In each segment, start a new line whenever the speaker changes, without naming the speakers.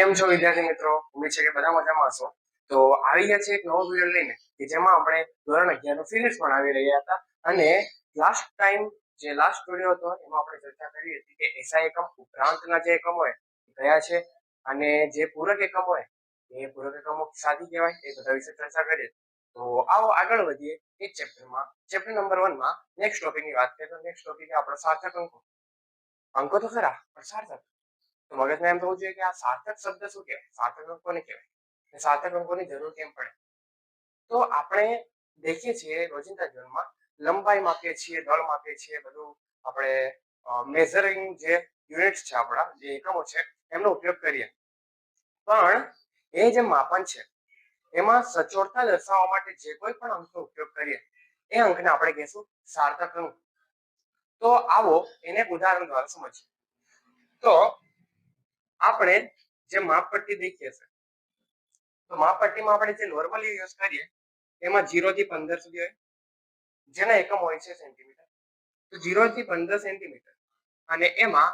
કેમ છો વિદ્યાર્થી મિત્રો? ઉમ્મીદ છે કે બધા મજામાં હશો. તો આવી ગયા છે એક નવો વિડીયો લઈને કે જેમાં આપણે ધોરણ 11 નું ફિઝિક્સ ભણાવી રહ્યા હતા અને લાસ્ટ ટાઈમ જે લાસ્ટ વિડીયો હતો એમાં આપણે ચર્ચા કરી હતી કે એસઆઈ એકમ ઉપરાંતના જે એકમ હોય કયા છે અને જે પૂરક એકમ હોય એ પૂરક એકમો સાદી કહેવાય એ બધા વિશે ચર્ચા કરીએ. તો આવો આગળ વધીએ એક ચેપ્ટરમાં. ચેપ્ટર નંબર 1 માં નેક્સ્ટ ટોપિકની વાત કરીએ તો નેક્સ્ટ ટોપિક આપણો સાર્થક અંકો. અંકો તો ખરા પણ સાર્થક. તો મગજમાં એમ થવું જોઈએ કે આ સાર્થક શબ્દ શું કહેવાય, સાર્થક અંક કોને કહેવાય, સાર્થક અંકોની જરૂર કેમ પડે. તો આપણે દેખીએ છીએ રોજિંદા જીવનમાં લંબાઈ માપીએ છીએ, દળ માપીએ છીએ, બધું આપણે મેઝરિંગ જે યુનિટ્સ છે આપણા જે એકમો છે એમનો ઉપયોગ કરીએ. પણ એ જે માપન છે એમાં સચોટતા દર્શાવવા માટે જે કોઈ પણ અંકનો ઉપયોગ કરીએ એ અંકને આપણે કહીશું સાર્થક અંક. તો આવો એને ઉદાહરણ દ્વારા સમજીએ. તો આપણે જે માપપટ્ટી દેખીએ છે તો માપપટ્ટીમાં આપણે જે નોર્મલી યુઝ કરીએ એમાં 0 થી 15 સુધી હોય જેના એકમ હોય છે સેન્ટીમીટર. તો 0 થી 15 સેન્ટીમીટર અને એમાં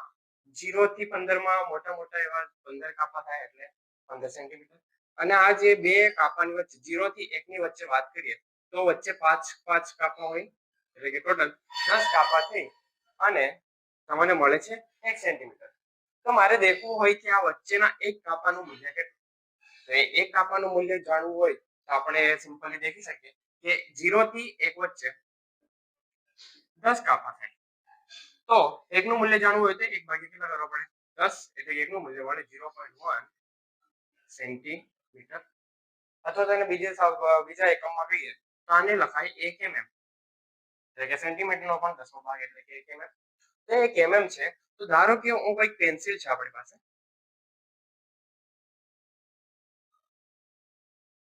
0 થી 15 માં મોટા મોટા એવા 15 કાપા થાય એટલે 15 સેન્ટીમીટર. અને આ જે બે કાપાની વચ્ચે 0 થી 1 ની વચ્ચે વાત કરીએ તો વચ્ચે 5 કાપા હોય એટલે કે ટોટલ 10 કાપા થઈ અને તમને મળે છે 1 સેન્ટીમીટર. તો મારે દેખવું હોય કે આ વચ્ચેના એક કાપાનું મૂલ્ય કેટલું. તો એક કાપાનું મૂલ્ય જાણવું હોય તો આપણે સિમ્પલી દેખી શકીએ કે 0 થી 1 વચ્ચે 10 કાપા થાય. તો 1 નું મૂલ્ય જાણવું હોય તો 1 ભાગ્યા કેટલા કરવો પડે 10 એટલે 1 નું મૂલ્ય મળે 0.1 સેન્ટીમીટર. અથવા તો એને બીજા એકમમાં કહીએ તો આને લખાય 1 mm એટલે કે સેન્ટીમીટર નો પણ 10મો ભાગ એટલે કે 1 mm. તો 1 mm છે. તો ધારો કે હું કોઈ પેન્સિલ છે આપણી પાસે,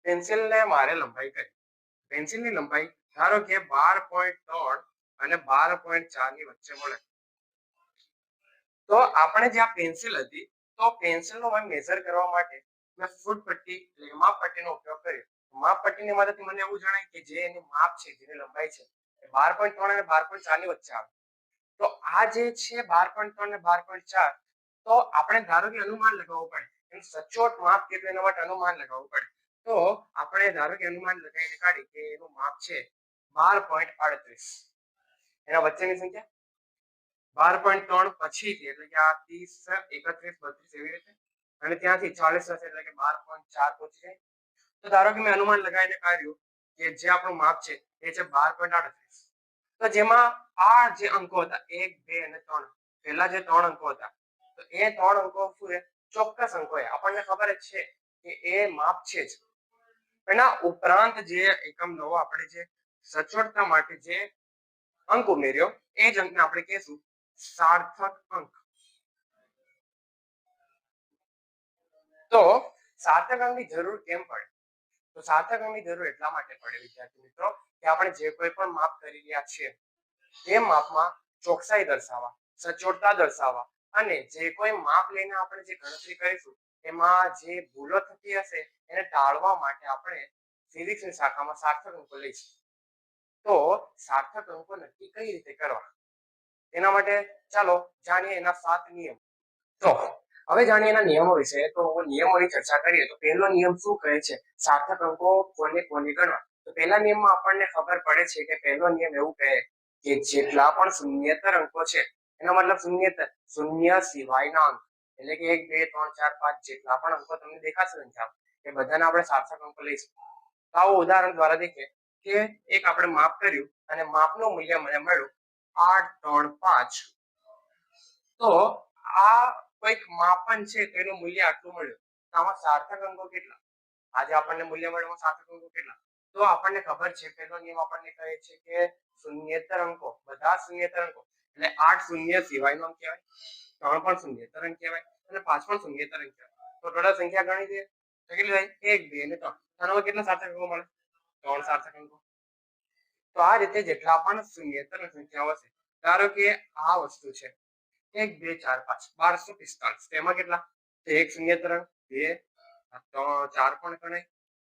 પેન્સિલને મારે લંબાઈ કરી, પેન્સિલની લંબાઈ ધારો કે 12.3 અને 12.4 ની વચ્ચે મળે. તો આપણે જે આ પેન્સિલ હતી તો પેન્સિલનો મેઝર કરવા માટે મેં ફૂટ પટ્ટી એટલે માપ પટ્ટીનો ઉપયોગ કર્યો. માપ પટ્ટીની મદદથી મને એવું જણાય કે જે એની માપ છે જેની લંબાઈ છે એ 12.3 અને 12.4 ની વચ્ચે આવે. તો આ જે છે 12.3 અને 12.4 તો આપણે ધારો કે અનુમાન લગાવવું પડે. એનું સચોટ માપ કેટલું એના માટે અનુમાન લગાવવું પડે. તો આપણે ધારો કે અનુમાન લગાવીને કાઢી કે એનું માપ છે 12.38. એના વચ્ચેની સંખ્યા 12.3 પછીથી એટલે કે આ 30, 31, 32 એવી રીતે અને ત્યાંથી 40 થશે એટલે કે 12.4 પહોંચી જાય. તો ધારો કે મેં અનુમાન લગાવીને કાઢ્યું કે જે આપણું માપ છે એ છે 12.38. તો જેમાં આ જે અંકો હતા 1, 2 અને 3 પહેલા જે 3 અંકો હતા તો એ 3 અંકો શું છે ચોક્કસ અંકો છે. આપણને ખબર જ છે કે એ માપ છે જ. એના ઉપરાંત જે એકમ નવો આપણે જે સચોટતા માટે જે અંક ઉમેર્યો એ જ અંકને આપણે કહીશું સાર્થક અંક. તો સાર્થક અંકની જરૂર કેમ પડે? તો સાર્થક અંકની જરૂર એટલા માટે પડે વિદ્યાર્થી મિત્રો કે આપણે જે કોઈ પણ માપ કરી રહ્યા છીએ તે માપમાં ચોકસાઈ દર્શાવવા, સચોટતા દર્શાવવા અને જે કોઈ માપ લઈને આપણે જે ગણતરી કરીશું એમાં જે ભૂલો થતી હશે એને ટાળવા માટે આપણે ફિઝિક્સની શાખામાં સાર્થક અંકો લઈશું. તો સાર્થક અંકો નક્કી કઈ રીતે કરવા એના માટે ચાલો જાણીએ એના 7 નિયમ. તો હવે જાણીએ એના નિયમો વિશે. તો નિયમોની ચર્ચા કરીએ તો પહેલો નિયમ શું કહે છે સાર્થક અંકો કોને કોને ગણવા. તો પહેલા નિયમમાં આપણને ખબર પડે છે કે પહેલો નિયમ એવું કહે કે જેટલા પણ શૂન્યેતર અંકો છે એનો મતલબ શૂન્યેતર શૂન્ય સિવાયના અંક એટલે કે 1, 2, 3, 4, 5 જેટલા પણ અંકો તમને દેખાશે સંખ્યા એ બધાને આપણે સાર્થક અંકો લઈશું. તો આવું ઉદાહરણ દ્વારા દેખીએ કે એક આપણે માપ કર્યું અને માપનું મૂલ્ય મને મળ્યું 835. તો આ કોઈક માપન છે તેનું મૂલ્ય આટલું મળ્યું. તો આમાં સાર્થક અંકો કેટલા? આજે આપણને મૂલ્ય મળ્યું સાર્થક અંકો કેટલા? તો આપણને ખબર છે પહેલો નિયમ આપણને કહે છે કે શૂન્યેતર અંકો બધા શૂન્યેતર અંકો એટલે 8 શૂન્ય સિવાયનો અંક કહેવાય, 3 પણ શૂન્યેતર અંક કહેવાય અને 5 પણ શૂન્યેતર અંક કહેવાય. તો ટોટલ સંખ્યા ગણી દઈએ તો કેટલી થાય 1, 2 અને 3. આનો કેટલા સાર્થક અંકો મળે 3 સાર્થક અંકો. તો આ રીતે જેટલા પણ શૂન્યેતર સંખ્યાઓ હશે ધારો કે આ વસ્તુ છે 1, 2, 4, 5 1245. તેમાં કેટલા 1 શૂન્યેતર અંક, 2, 4 પણ ગણાય,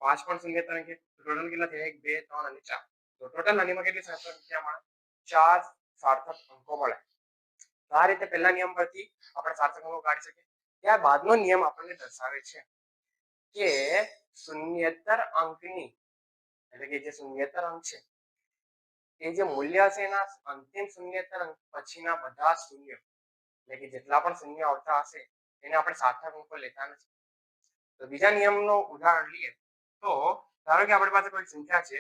5 પણ શૂન્યેતર અંક. ટોટલ કેટલા થયા 1, 2, 3 અને 4. તો ટોટલ આનીમાં કેટલી સાર્થક સંખ્યા મળે 4 સાર્થક અંકો મળે. આ રીતે પહેલા નિયમ પરથી આપણે સાર્થક અંકો કાઢી શકીએ. ત્યારબાદનો નિયમ આપણને દર્શાવે છે કે શૂન્યેતર અંકની એટલે કે જે શૂન્યેતર અંક છે એ જે મૂલ્ય છે એના અંતિમ શૂન્યેતર અંક પછીના બધા શૂન્ય એટલે કે જેટલા પણ શૂન્ય આવતા હશે એને આપણે સાર્થક અંકો લેતા નથી. તો બીજા નિયમનો ઉદાહરણ લઈએ તો ધારો કે આપણી પાસે કોઈ સંખ્યા છે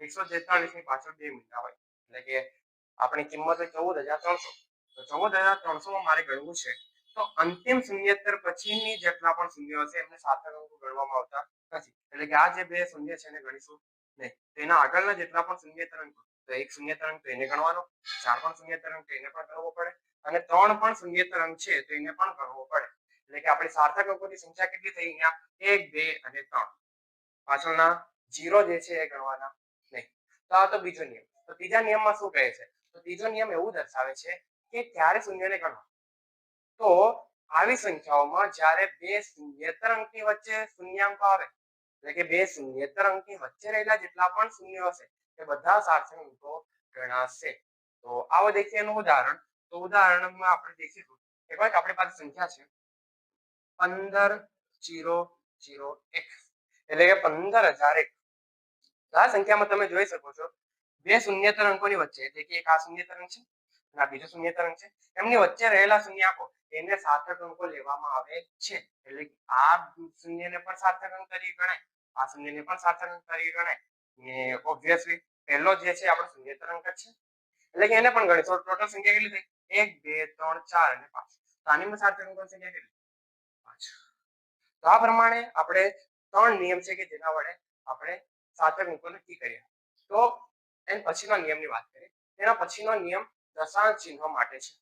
143 ની પાછળ 2 મીંડા હોય એટલે કે આપણી કિંમત હોય 14,300 તો 14,300 માં મારે ગણવું છે તો અંતિમ શૂન્યેતર પછીની જેટલા પણ શૂન્યો હશે એમને સાર્થક અંકો ગણવામાં આવતા નથી. એટલે કે આ જે બે શૂન્ય છે એને ગણીશું નહીં. તેના આગળના જેટલા પણ શૂન્યેતર અંકો તો એક શૂન્યેતર અંક તો એને ગણવાનો, 4 પણ શૂન્યેતર અંક તો એને પણ ગણવો પડે અને 3 પણ શૂન્યેતર અંક છે તો એને પણ ગણવો પડે. એટલે કે આપણી સાર્થક અંકોની સંખ્યા કેટલી થઈ અહીંયા 1 2 અને 3. પાછળના 0 જે છે એ ગણવાના નહીં. તો આ તો બીજો નિયમ. તો ત્રીજા નિયમમાં શું કહે છે? તો ત્રીજો નિયમ એવું દર્શાવે છે કે ક્યારે શૂન્યને ગણવા. તો આવી સંખ્યાઓમાં જ્યારે બે શૂન્યેતર અંકની વચ્ચે શૂન્યાંકો આવે એટલે કે બે શૂન્યેતર અંકની વચ્ચે રહેલા જેટલા પણ શૂન્ય હશે એ બધા સાર્થક અંકો ગણાશે. તો આવો દેખીએ એનું ઉદાહરણ. તો ઉદાહરણમાં આપણે દેખીશું કે કોઈક આપણી પાસે સંખ્યા છે 15,001 એટલે કે 15,001. આ સંખ્યામાં તમે જોઈ શકો છો બે શૂન્યેતર અંકોની વચ્ચે એટલે કે એક આ શૂન્યેતર અંક છે અને આ બીજો શૂન્યેતર અંક છે એમની વચ્ચે રહેલા શૂન્યાંકો એને સાર્થક અંકો લેવામાં આવે છે. એટલે આ શૂન્યને પણ સાર્થક અંક તરીકે ગણાય, આ શૂન્યને પણ સાર્થક અંક તરીકે ગણાય ને ઓબ્વિયસલી પહેલો જે છે આપણો શૂન્યેતર અંક જ છે એટલે કે એને પણ ગણીએ તો ટોટલ સંખ્યા કેટલી થઈ 1 2 3 4 અને 5. તો આની સાર્થક અંકોની સંખ્યા કેટલી 5. તો આ પ્રમાણે આપણે 3 નિયમ છે કે જેના વડે આપણે સાર્થક અંકો નક્કી કરીએ. તો એન પછીના નિયમની વાત કરીએ. તેના પછીનો નિયમ દશાંશ ચિહ્નો માટે છે.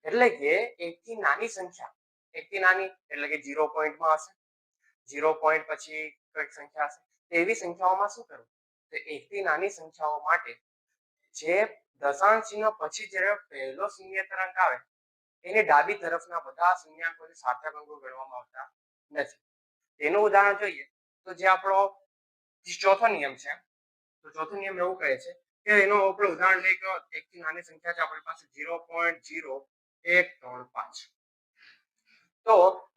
એટલે કે એકથી નાની સંખ્યા, એકથી નાની એટલે કે 0 પોઈન્ટમાં હશે, 0 પોઈન્ટ પછી કઈક સંખ્યા હશે તેવી સંખ્યાઓમાં શું કરવું? તો એકથી નાની સંખ્યાઓ માટે જે દશાંશ ચિહ્ન પછી જ્યારે પહેલો શૂન્યેતર અંક આવે એની ડાબી તરફના બધા શૂન્યાંકોને સાર્થક અંકો ગણવામાં આવતા નથી. તેનું ઉદાહરણ જોઈએ તો જે આપણો ચોથો નિયમ છે તો ચોથો નિયમ એવું કહે છે કે એનો આપણે ઉદાહરણ લઈએ કે એકથી નાની સંખ્યા છે આપણી પાસે 0.0135. તો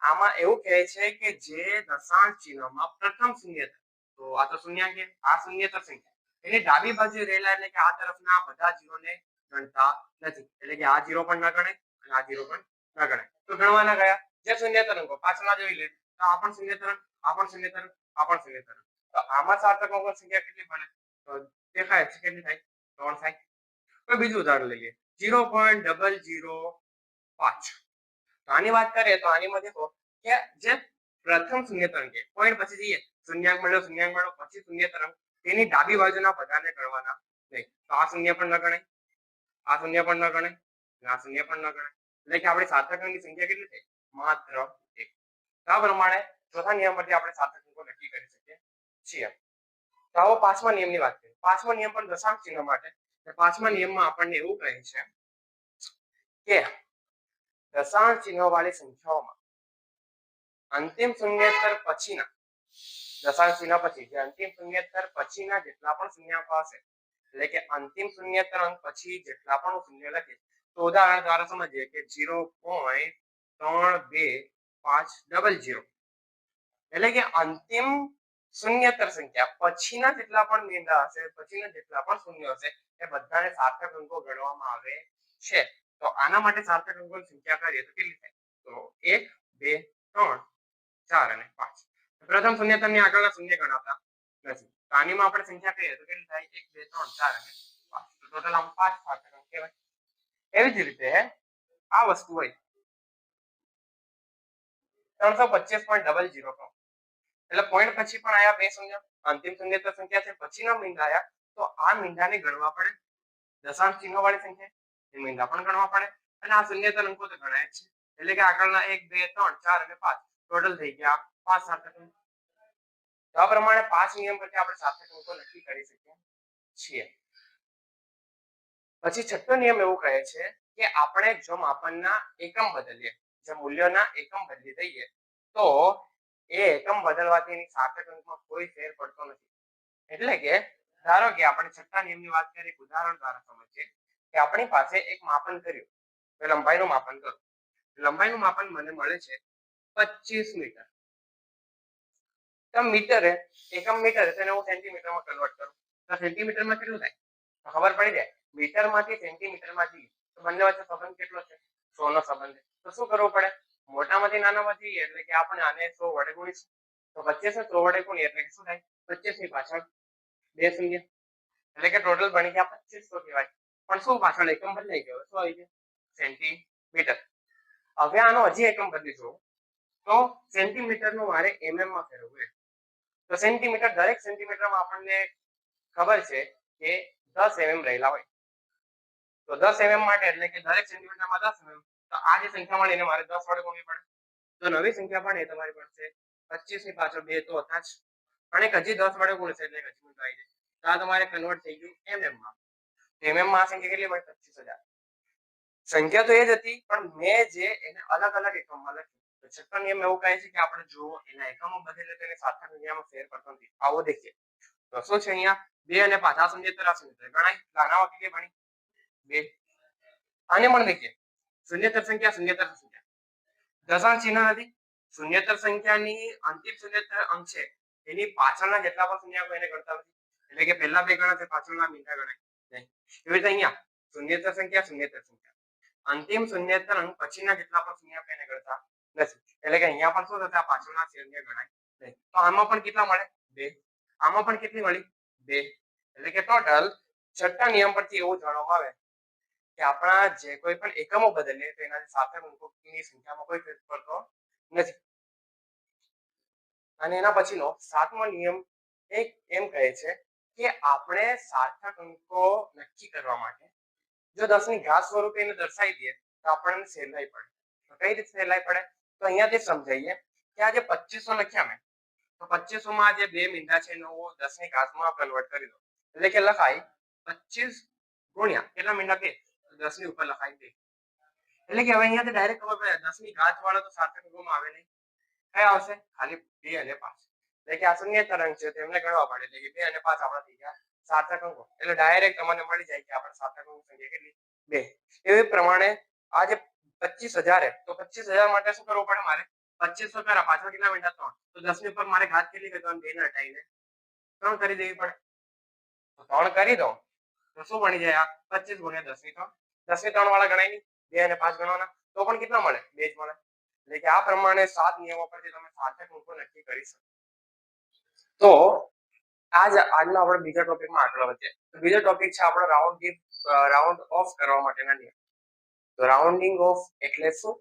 આમાં એવું કહે છે કે જે દશાંશ ચિહ્નમાં પ્રથમ શૂન્યેતર તો આ તો શૂન્યાંક આ શૂન્યેતર સંખ્યા એની ડાબી બાજુ રહેલા એટલે કે આ તરફના બધા જીરોને ગણતા નથી. એટલે કે આ જીરો પણ ન ગણાય અને આ જીરો પણ ન ગણાય. તો ગણવાના કયા? જે શૂન્યેતર અંકો પાછળના જોઈ લે તો આ પણ શૂન્યેતર અંક, આ પણ શૂન્યેતર અંક, આ પણ શૂન્યેતર અંક. તો આમાં સાર્થક અંકોની સંખ્યા કેટલી બને? તો દેખાય છે કેટલી થાય? 3 થાય. હવે બીજું ઉદાહરણ લઈએ 0.005. તો આની વાત કરીએ તો આની માં દેખો કે જે પ્રથમ શૂન્યેતર અંક પોઈન્ટ પછી જઈએ શૂન્યાંક મળ્યો પછી શૂન્યેતર અંક તેની ડાબી બાજુના બધાને ગણવાના નહીં. તો આ શૂન્ય પણ ન ગણાય, આ શૂન્ય પણ ન ગણાય, આ શૂન્ય પણ ન ગણાય. એટલે કે આપણી સાર્થક અંકની સંખ્યા કેટલી થઈ? માત્ર 1. આ પ્રમાણે ચોથા નિયમ પરથી આપણે સાર્થક અંકો નક્કી કરી શકીએ છીએ. તો આવો પાંચમા નિયમની વાત કરીએ. પાંચમો નિયમ પણ દશાંશ ચિહ્ન માટે. પાંચમા નિયમમાં આપણને એવું કહે છે કે દશાંશ ચિહ્નો વાળી સંખ્યાઓમાં અંતિમ શૂન્યેતર પછીના દશાંશ ચિહ્ન પછી જે અંતિમ શૂન્યેતર પછીના જેટલા પણ શૂન્યાંકો હશે એટલે કે અંતિમ શૂન્યેતર અંક પછી જેટલા પણ શૂન્ય લખીએ તો ઉદાહરણ દ્વારા સમજીએ કે 0.3250 એટલે કે અંતિમ શૂન્યેતર સંખ્યા પછીના જેટલા પણ મીંડા હશે પછીના જેટલા પણ શૂન્ય હશે એ બધાને સાર્થક અંકો ગણવામાં આવે છે. તો આના માટે સાર્થક અંકોની સંખ્યા કરીએ તો કેટલી થાય? તો 1 2 3 4 અને 5. પ્રથમ શૂન્યતરની આગળના શૂન્ય ગણાતા નથી. તો આનીમાં આપણે સંખ્યા કહીએ તો કેટલી થાય? 1 2 3 4 અને 5. તો ટોટલ આમ 5 સાર્થક અંક કહેવાય. એવી જ રીતે આ વસ્તુ હોય 325.00 એટલે પોઈન્ટ પછી પણ આયા બે શૂન્ય અંતિમ શૂન્યેતર સંખ્યા છે પછીના મીંડા આયા તો આ મીંડાને ગણવા પડે. દશાંશ ચિહ્નો વાળી સંખ્યા એ મીંડા પણ ગણવા પડે અને આ શૂન્યેતર અંકો તો ગણાય જ છે. એટલે કે આગળના 1 2 3 4 અને 5 ટોટલ થઈ ગયા 5 સાર્થક અંક. તો આ પ્રમાણે 5 નિયમ પરથી આપણે સાર્થક અંકો નક્કી કરી શકીએ છીએ. પછી છઠ્ઠો નિયમ એવું કહે છે કે આપણે જો માપનના એકમ બદલીએ જે મૂલ્યોના એકમ બદલી દઈએ તો એ એકમ બદલવાથી એની સાર્થક અંકમાં કોઈ ફેર પડતો નથી. એટલે કે ધારો કે આપણે છઠ્ઠા નિયમની વાત કરીએ એક ઉદાહરણ દ્વારા સમજીએ કે આપણી પાસે એક માપન કર્યું કે લંબાઈનું માપન કર્યું લંબાઈનું માપન મને મળે છે 25 મીટર. તો મીટર એકમ મીટર તેને હું સેન્ટીમીટરમાં કન્વર્ટ કરું તો સેન્ટીમીટરમાં કેટલું થાય તો ખબર પડી જાય. મીટરમાંથી સેન્ટીમીટરમાં જઈએ તો બંને વચ્ચે સંબંધ કેટલો છે 100 નો સંબંધ. તો શું કરવું પડે મોટામાંથી નાનામાં જઈએ એટલે કે આપણે આને 100 વડે ગુણીશું તો 25 ને 100 વડે ગુણીએ એટલે કે શું થાય 25 ની પાછળ 2 શૂન્ય એટલે કે ટોટલ બની ગયા 2500 કહેવાય. પણ શું પાછળ એકમ બદલાઈ ગયો શું આવી ગયું સેન્ટીમીટર. હવે આનો હજી એકમ બદલી જોઉં તો સેન્ટીમીટરનું મારે mm માં ફેરવવું છે. તો સેન્ટીમીટર દરેક સેન્ટીમીટરમાં આપણને ખબર છે કે 10 mm રહેલા હોય. તો 10 mm માટે એટલે કે દરેક સેન્ટીમીટરમાં 10 mm તો આ જે સંખ્યા મળી એને મારે 10 વડે ગુણવી પડે. તો નવી સંખ્યા પણ એ તમારી પડશે 25 ની પાછળ 2 તો હતા જ અને હજી 10 વડે ગુણશે એટલે હજી ઊંધું આવી જાય. તો આ તમારે કન્વર્ટ થઈ ગયું mm માં. mm માં આ સંખ્યા કેટલી મળી 25000. સંખ્યા તો એ જ હતી પણ મેં જે એને અલગ અલગ એકમમાં લખી. તો છઠ્ઠો નિયમ એવું કહે છે કે આપણે જો એના એકમો બદલે તેને સાર્થક સંખ્યામાં ફેર કરતો નથી. આવો દેખીએ તો શું છે અહીંયા 2 અને 5 આ શૂન્યેતર ગણાય. નાના કેટલી બની 2. આને પણ દેખીએ શૂન્યેતર સંખ્યા દશાંશ ચિહ્ન નથી. શૂન્યેતર સંખ્યાની અંતિમ શૂન્યેતર અંક છે એની પાછળના જેટલા પણ શૂન્ય એને ગણતા નથી એટલે કે પહેલા બે ગણા છે પાછળના મીંડા ગણાય નહીં. એવી રીતે અહીંયા શૂન્યેતર સંખ્યા અંતિમ શૂન્યેતર અંક પછીના જેટલા પણ શૂન્ય એને ગણતા નથી એટલે કે અહીંયા પણ શું થશે આ પાછળના શૂન્ય ગણાય નહીં. તો આમાં પણ કેટલા મળે 2. આમાં પણ કેટલી મળી 2 એટલે કે ટોટલ છઠ્ઠા નિયમ પરથી એવું જાણવામાં આવે કે આપણા જે કોઈ પણ એકમો બદલીએ તો એના સાર્થક અંકોની સંખ્યામાં કોઈ ફેર પડતો નથી. અને એના પછીનો સાતમો નિયમ એક એમ કહે છે કે આપણે સાર્થક અંકો નક્કી કરવા માટે જો 10 ની ઘાત સ્વરૂપે એને દર્શાવી દઈએ તો આપણને સહેલાઈ પડે. તો કઈ રીતે સહેલાઈ પડે તો અહીંયાથી સમજાઈએ કે આ જે 2500 લખ્યા મેં તો 2500 માં જે બે મીંડા છે એનો 10 ની ઘાતમાં કન્વર્ટ કરી દો એટલે કે લખાય 25 ગુણ્યા કેટલા મીંડા 2 10 ની ઉપર લખાય 2 એટલે કે હવે અહીંયાથી ડાયરેક્ટ ખબર પડે 10 ની ઘાત વાળો તો સાર્થક અંકોમાં આવે નહીં. કયા આવશે ખાલી 2 અને 5 એટલે કે આ શૂન્યેતર અંક છે તેમને ગણવા પડે એટલે કે 2 અને 5 આપણા થઈ ગયા સાર્થક અંકો. એટલે ડાયરેક્ટ તમને મળી જાય કે આપણે સાર્થક અંક સંખ્યા કેટલી 2. એવી પ્રમાણે આ જે 25000 તો 25000 માટે શું કરવું પડે મારે 2500 કરા પાછળ કેટલા મીંડા 3 તો 10 ની ઉપર મારે ઘાત કેટલી કરવાની 2 ને હટાવીને 3 કરી દેવી પડે. તો 3 કરી દો તો શું બની જાય આ 25 ગુણ્યા 10 ની 3 10 ની 3 વાળા ગણાય નહીં 2 અને 5 ગણવાના તો પણ કેટલા મળે 2 જ મળે. એટલે કે આ પ્રમાણે 7 નિયમો પરથી તમે સાર્થક અંકો નક્કી કરી શકો. તો આજનો આપણે બીજા ટોપિકમાં આગળ વધીએ. તો બીજો ટોપિક છે આપણો રાઉન્ડ ઓફ કરવા માટેના નિયમ. તો રાઉન્ડિંગ ઓફ એટલે શું?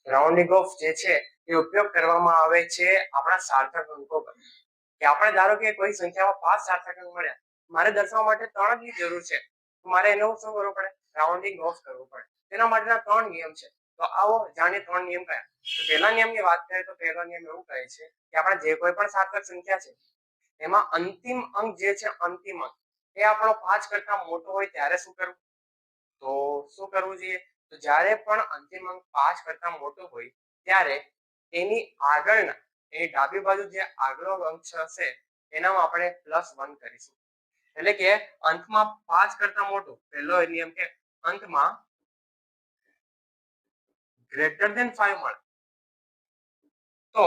રાઉન્ડિંગ ઓફ જે છે એ ઉપયોગ કરવામાં આવે છે આપણા સાર્થક અંકો પર. કે આપણે ધારો કે કોઈ સંખ્યામાં 5 સાર્થક અંક મળ્યા મારે દર્શાવવા માટે 3 ની જરૂર છે તો મારે એનું શું કરવું પડે રાઉન્ડિંગ ઓફ કરવું પડે. તેના માટેના 3 નિયમ છે. તો આવો જાણીએ 3 નિયમ કયા. તો પહેલા નિયમની વાત કરીએ તો પહેલો નિયમ એવું કહે છે કે આપણે જે કોઈ પણ સાર્થક સંખ્યા છે એમાં અંતિમ અંક જે છે અંતિમ અંક એ આપણો 5 કરતા મોટો હોય ત્યારે શું કરવું તો શું કરવું જોઈએ તો જ્યારે પણ અંતિમ અંક 5 કરતા મોટો હોય ત્યારે એની આગળના એની ડાબી બાજુ જે આગળનો અંક હશે એનામાં આપણે +1 કરીશું. એટલે કે અંતમાં 5 કરતા મોટો પહેલો નિયમ કે અંતમાં ગ્રેટર ધેન 5 મળે તો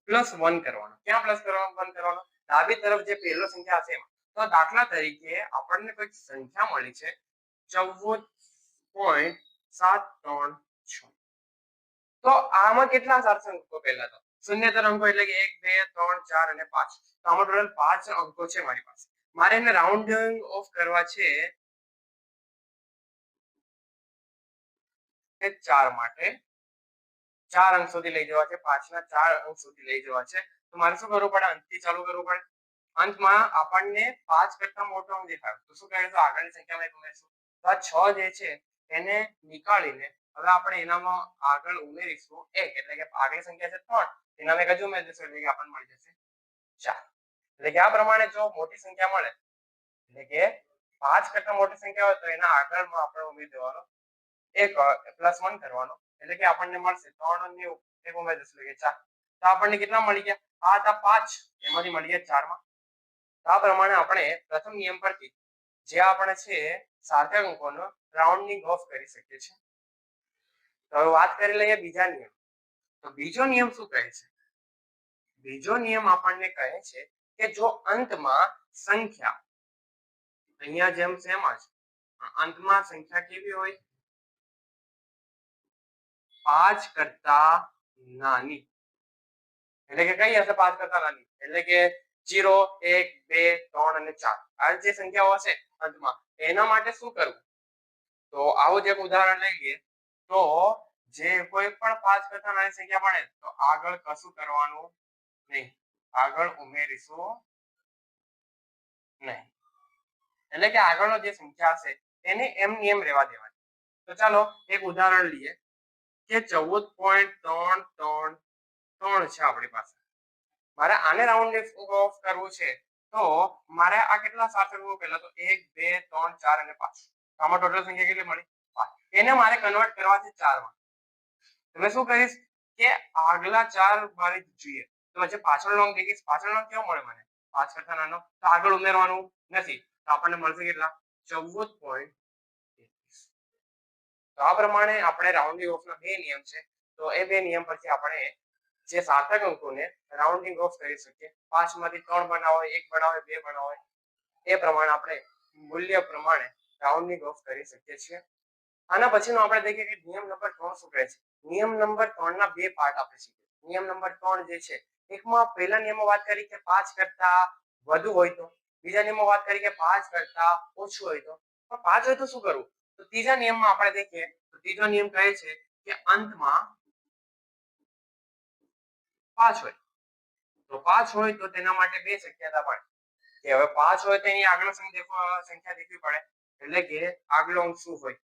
+1 કરવાનો. ક્યાં +1 કરવાનો ડાબી તરફ જે પહેલો સંખ્યા હશે એમાં. તો દાખલા તરીકે આપણને કોઈ સંખ્યા મળી છે 14.736 તો આમાં કેટલા સાર્થક અંકો પહેલા તો શૂન્યેતર અંકો એટલે કે 1 2 3 4 અને 5 તો આમાં ટોટલ 5 અંકો છે મારી પાસે. મારે એને રાઉન્ડિંગ ઓફ કરવા છે 4 માટે 4 અંક સુધી લઈ જવા છે 5 ના 4 અંક સુધી લઈ જવા છે તો મારે શું કરવું પડે અંતથી ચાલુ કરવું પડે. અંતમાં આપણને 5 કરતા મોટો અંક દેખાય તો શું કરીશું આગળની સંખ્યામાં ઉમેરીશું. તો આ 6 જે છે એને નીકાળીને હવે આપણે એનામાં આગળ ઉમેરીશું 1 એટલે કે આગળની સંખ્યા છે 3 એનામાં એક હજુ ઉમેરી દઈશું એટલે કે આપણને મળી જશે 4. એટલે કે આ પ્રમાણે જો મોટી સંખ્યા મળે એટલે કે 5 કરતા મોટી સંખ્યા હોય તો એના આગળમાં આપણે ઉમેરી દેવાનો એક +1 કરવાનો એટલે કે આપણને મળશે 3 અને એક ઉમેરી દઈશું એટલે કે 4. તો આપણને કેટલા મળી ગયા આ હતા 5 એમાંથી મળી ગયા 4 માં. તો આ પ્રમાણે આપણે પ્રથમ નિયમ પરથી જે આપણે છે સાર્થક અંકોનો રાઉન્ડિંગ ઓફ કરી શકીએ છીએ. તો હવે વાત કરી લઈએ બીજા નિયમ. તો બીજો નિયમ શું કહે છે? બીજો નિયમ આપણને કહે છે કે જો અંતમાં સંખ્યા અહીંયા જેમ સેમ જ અંતમાં સંખ્યા કેવી હોય? 5 કરતા નાની. એટલે કે કઈ હશે 5 કરતા નાની? એટલે કે 0 1 2 3 અને 4 આ જે સંખ્યાઓ હશે અંતમાં એના માટે શું કરવું? તો આવું જ એક ઉદાહરણ લઈ લઈએ. તો જે કોઈ પણ 5 કરતા નાની સંખ્યા મળે તો આગળ કશું કરવાનું નહીં, આગળ ઉમેરીશું નહીં. એટલે કે આગળનો જે સંખ્યા હશે એને એમ નિયમ રહેવા દેવાની. તો ચાલો એક ઉદાહરણ લઈએ કે 14.333 છે આપણી પાસે. મારે આને રાઉન્ડ ઓફ કરવું છે તો મારે આ કેટલા સાર્થકો? પહેલા તો 1 2 3 4 અને 5. આમાં ટોટલ સંખ્યા કેટલી મળી? 5. એને મારે કન્વર્ટ કરવા છે 4 માં. તમે શું કરીશ કે આગલા 4 મારે જોઈએ તો જે પાછળનો અંક દેખીશ, પાછળનો અંક કેવો મળે મને? 5 કરતા નાનો. તો આગળ ઉમેરવાનું નથી તો આપણને મળશે કેટલા? 14.33. તો આ પ્રમાણે આપણે રાઉન્ડિંગ ઓફ ના બે નિયમ છે. તો એ બે નિયમ પરથી આપણે જે સાર્થક અંકોને રાઉન્ડિંગ ઓફ કરી શકીએ. 5 માંથી 3 બનાવો, 1 બનાવો, 2 બનાવો, એ પ્રમાણે આપણે મૂલ્ય પ્રમાણે રાઉન્ડિંગ ઓફ કરી શકીએ છીએ. આના પછીનો આપણે देखिए કે નિયમ નંબર 3 શું કહે છે. નિયમ નંબર 3 ના બે પાર્ટ આપણે શીખીએ. નિયમ નંબર 3 જે છે એકમાં પહેલા નિયમમાં વાત કરી કે 5 કરતા વધુ હોય તો, બીજા નિયમમાં વાત કરી કે 5 કરતા ઓછું હોય તો. પણ 5 હોય તો શું કરવું? તો ત્રીજા નિયમમાં આપણે देखिए તો ત્રીજો નિયમ કહે છે કે અંતમાં 5 હોય. તો 5 હોય તો તેના માટે બે શક્યતા પડે કે હવે 5 હોય તો એની આગળ સંખ્યા દેખવી પડે. એટલે કે આગલો અંક શું હોય?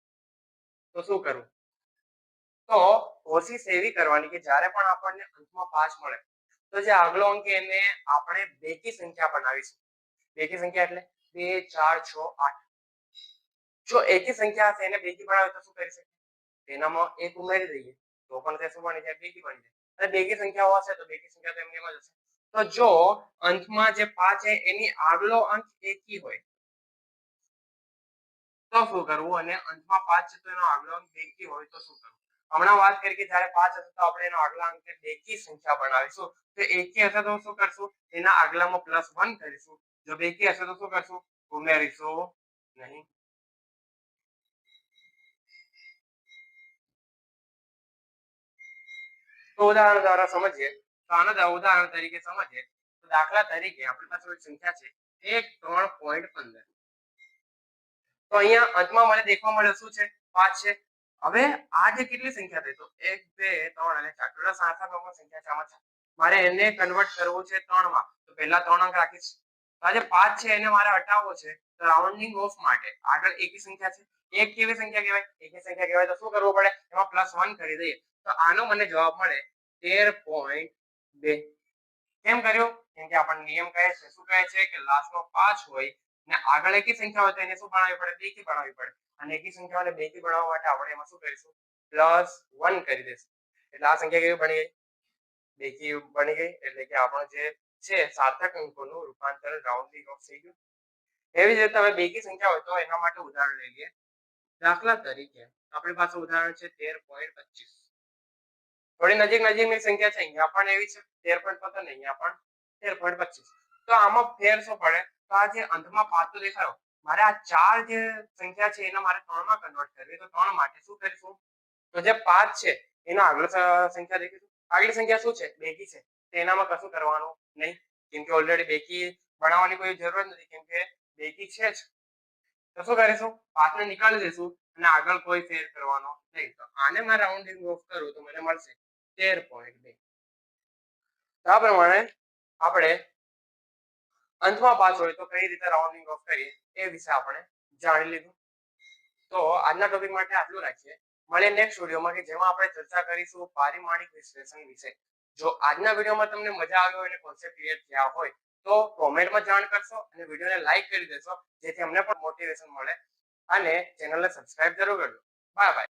તો શું કરવું? તો કોશિશ એવી કરવાની કે જ્યારે પણ આપણને અંકમાં 5 મળે તો જે આગલો અંક એને આપણે બેકી સંખ્યા બનાવીશું. બેકી સંખ્યા એટલે 2 4 6 8. જો એકી સંખ્યા હશે એને બેકી બનાવે તો શું કરી શકીએ? તેનામાં 1 ઉમેરી દઈએ તો પણ તે શું બની જાય? બેકી બની જાય. અને બેકી સંખ્યાઓ હશે તો બેકી સંખ્યા તો એમ જ હશે. તો જો અંકમાં જે 5 છે એની આગલો અંક એકી હોય તો શું કરવું? અને અંકમાં 5 છે તો એનો આગલો અંક બેકી હોય તો શું કરવું? હમણાં વાત કરી કે જ્યારે 5 હશે તો આપણે એનો આગલા અંકને બેકી સંખ્યા બનાવીશું. તો એકી હશે તો શું કરશું? એના આગલામાં +1 કરીશું. જો બેકી હશે તો શું કરશું? ઉમેરીશું નહીં. તો ઉદાહરણ દ્વારા સમજીએ. તો આના ઉદાહરણ તરીકે સમજીએ તો દાખલા તરીકે આપણી પાસે એક સંખ્યા છે 3.15. તો અહીંયા અંતમાં મને દેખવા મળે શું છે? 5 છે. હવે આ જે કેટલી સંખ્યા થઈ? તો 1 2 3 અને 4 ટોટલ 7 અંકોની સંખ્યા છે. આમાં મારે એને કન્વર્ટ કરવું છે 3 માં. તો પહેલા 3 અંક રાખીશ. તો આ જે 5 છે એને મારે હટાવવો છે. તો રાઉન્ડિંગ ઓફ માટે આગળ એકી સંખ્યા છે. એક કેવી સંખ્યા કહેવાય? એકી સંખ્યા કહેવાય. તો શું કરવું પડે? એમાં +1 કરી દઈએ તો આનો મને જવાબ મળે 13.2. કેમ કર્યું? કેમ કે આપણને નિયમ કહે છે, શું કહે છે કે લાસ્ટમાં 5 હોય ને આગળ એકી સંખ્યા હોય તો એને શું બનાવવી પડે? બેકી બનાવવી પડે. અને એકી સંખ્યાઓને બેકી બનાવવા માટે આપણે એમાં શું કરીશું? +1 કરી દઈશું. એટલે આ સંખ્યા કેવી બની ગઈ? બેકી બની ગઈ. એટલે કે આપણો જે છે સાર્થક અંકોનું રૂપાંતરણ રાઉન્ડિંગ ઓફ થઈ ગયું. એવી જ રીતે હવે બેકી સંખ્યા હોય તો એના માટે ઉદાહરણ લઈ લઈએ. દાખલા તરીકે આપણી પાસે ઉદાહરણ છે 13.25. થોડી નજીકની સંખ્યા છે. અહીંયા પણ એવી છે 13.15 ને અહીંયા પણ 13.25. તો આમાં ફેર શું પડે? તો આ જે અંતમાં 5 તો દેખાયો, મારે આ 4 જે સંખ્યા છે એને મારે 3 માં કન્વર્ટ કરવી. તો 3 માટે શું કરીશું? તો જે 5 છે એનો આગળ સંખ્યા દેખીશું. આગલી સંખ્યા શું છે? બેકી છે. તો એનામાં કશું કરવાનું નહીં કેમ કે ઓલરેડી બેકી બનાવવાની કોઈ જરૂર નથી કેમ કે બેકી છે જ. તો શું કરીશું? 5 ને નીકાળી દઈશું અને આગળ કોઈ ફેર કરવાનો નહીં. તો આને મેં રાઉન્ડિંગ ઓફ કરું તો મને મળશે 13.2. આ પ્રમાણે આપણે અંતમાં 5 હોય તો કઈ રીતે રાઉન્ડિંગ ઓફ કરીએ એ વિશે આપણે જાણી લીધું. તો આજના ટોપિક માટે આટલું રાખીએ. મળીએ નેક્સ્ટ વિડીયોમાં કે જેમાં આપણે ચર્ચા કરીશું પારિમાણિક વિશ્લેષણ વિશે. જો આજના વિડીયોમાં તમને મજા આવી હોય અને કોન્સેપ્ટ ક્લિયર થયા હોય તો કોમેન્ટમાં જાણ કરશો અને વિડીયોને લાઈક કરી દેશો જેથી અમને પણ મોટિવેશન મળે અને ચેનલને સબસ્ક્રાઇબ જરૂર કરજો. Bye bye.